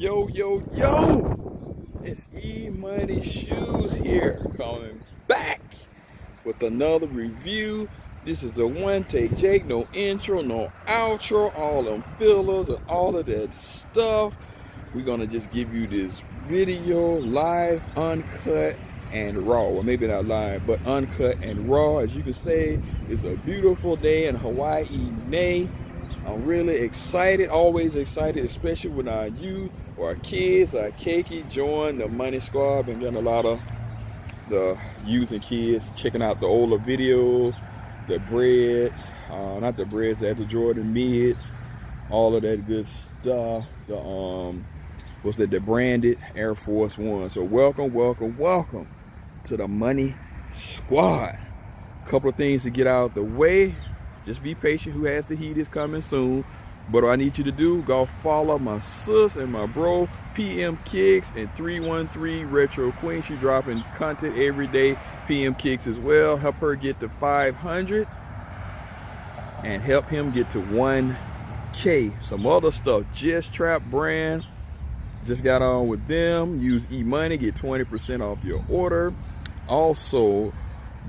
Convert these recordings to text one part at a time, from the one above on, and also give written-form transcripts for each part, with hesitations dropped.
Yo, yo, yo! It's Emoneyshoes here, coming back with another review. This is the one take Jake, no intro, no outro, all them fillers and all of that stuff. We're gonna just give you this video live, uncut, and raw. Well, maybe not live, but uncut and raw. As you can say, it's a beautiful day in Hawaii. I'm really excited, always excited, especially when our youth or our kids, our keiki join the Money Squad. Been getting a lot of the youth and kids checking out the older videos, the breads, not the breads, the Jordan mids, all of that good stuff. The branded Air Force One. So welcome to the Money Squad. Couple of things to get out of the way. Just be patient. Who Has the Heat is coming soon. But what I need you to do, go follow my sis and my bro, PM Kicks and 313 Retro Queen. She dropping content every day. PM Kicks as well. Help her get to 500 and help him get to 1K. Some other stuff. Just Trap brand. Just got on with them. Use eMoney. Get 20% off your order. Also,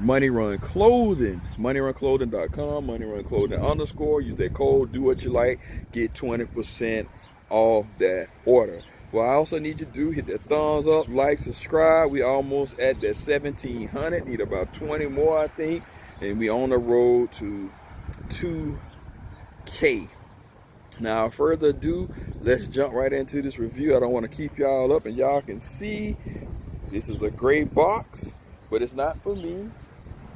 Money Run Clothing, moneyrunclothing.com, moneyrunclothing_. Use that code, do what you like, get 20% off that order. Well, I also need you to hit that thumbs up, like, subscribe. We almost at that 1,700, need about 20 more, I think, and we on the road to 2K. Now, further ado, let's jump right into this review. I don't want to keep y'all up, and y'all can see this is a great box, but it's not for me.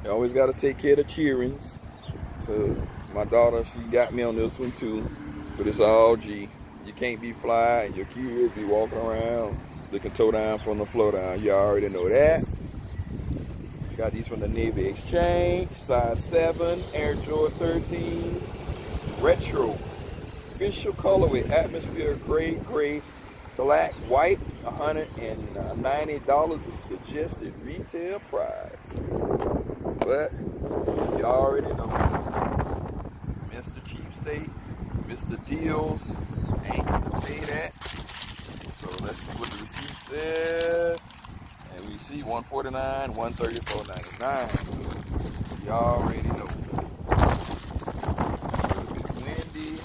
You always got to take care of the cheerings. So my daughter, she got me on this one too. But it's all G. You can't be fly and your kids be walking around looking toe down from the floor down. You already know that. Got these from the Navy Exchange. Size 7, Air Jordan 13. Retro. Official colorway, atmosphere gray, black, white. $190 is suggested retail price. But you already know, Mr. Cheapskate, Mr. Deals, ain't gonna say that. So let's see what the receipt says. And we see $149, $134.99. You already know. It's windy.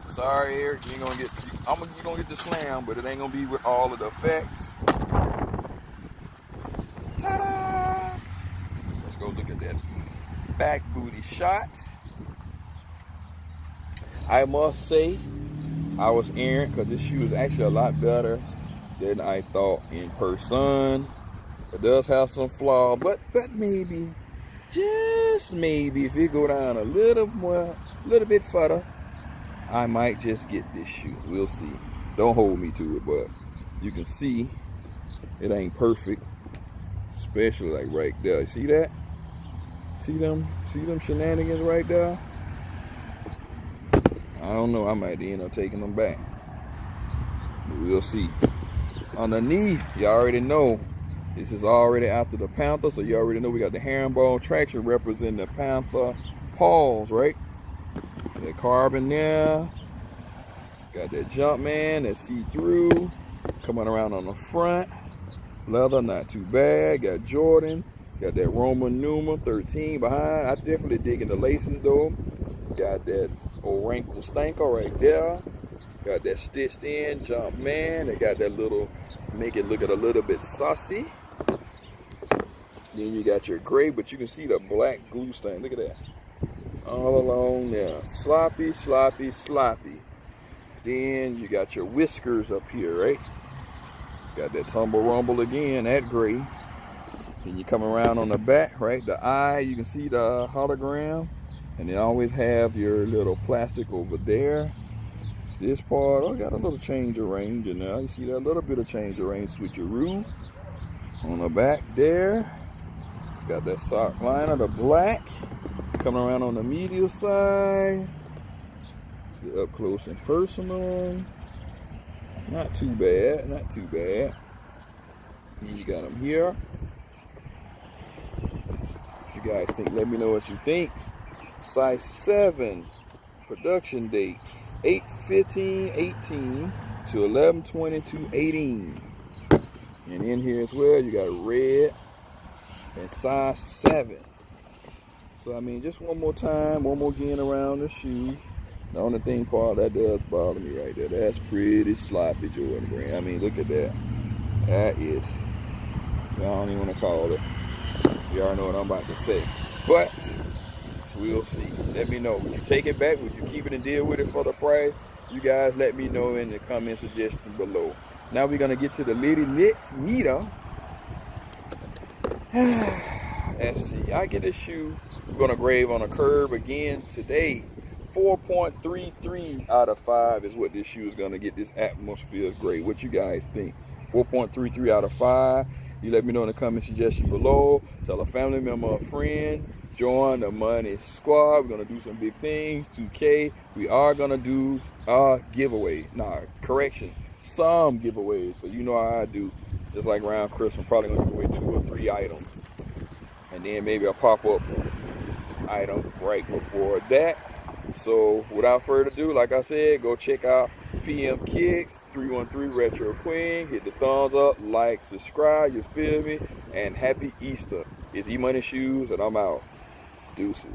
Sorry, Eric, you ain't gonna get. You're gonna get the slam, but it ain't gonna be with all of the effects. Ta-da! Let's go look at that back booty shot. I must say, I was errant because this shoe is actually a lot better than I thought in person. It does have some flaws, but maybe, just maybe, if it go down a little bit further, I might just get this shoe. We'll see. Don't hold me to it, but you can see it ain't perfect, especially like right there. See that? See them shenanigans right there? I don't know. I might end up taking them back. But we'll see. Underneath, you already know this is already after the Panther, so you already know we got the herringbone traction representing the Panther paws, right? That carbon there. Got that Jumpman, that see-through. Coming around on the front. Leather, not too bad. Got Jordan. Got that Roman numeral 13 behind. I definitely digging the laces though. Got that old wrinkle stanker right there. Got that stitched in Jumpman. They got that little, make it look a little bit saucy. Then you got your gray, but you can see the black glue stain. Look at that. All along there. Sloppy. Then you got your whiskers up here, right? Got that tumble rumble again, that gray. Then you come around on the back, right? The eye, you can see the hologram. And they always have your little plastic over there. This part, got a little change of range in there. You see that little bit of change of range switcheroo. On the back there. Got that sock liner, the black. Coming around on the medial side. Let's get up close and personal. Not too bad. Then you got them here. If you guys think, let me know what you think. Size 7. Production date 8/15/18. to 11/20 to 18. And in here as well, you got red and size 7. So I mean, just one more time, one more again around the shoe. The only thing part that does bother me right there, that's pretty sloppy, Jordan Brand. I mean, look at that. That is, I don't even want to call it. You already know what I'm about to say. But we'll see. Let me know. Would you take it back? Would you keep it and deal with it for the price? You guys let me know in the comment suggestion below. Now we're going to get to the little knit meter. Let's see. I get this shoe. I'm going to grade on a curve again today. 4.33 out of 5 is what this shoe is going to get. This atmosphere grade. What you guys think? 4.33 out of 5. You let me know in the comment suggestion below. Tell a family member or friend. Join the Money Squad. We're going to do some big things. 2K. We are going to do a giveaway. Nah, correction. Some giveaways. So you know how I do. Just like around Christmas, I'm probably going to give away 2 or 3 items. And then maybe a pop-up item right before that. So without further ado, like I said, go check out PM Kicks 313 Retro Queen. Hit the thumbs up, like, subscribe, you feel me? And happy Easter. It's Emoneyshoes, and I'm out. Deuces.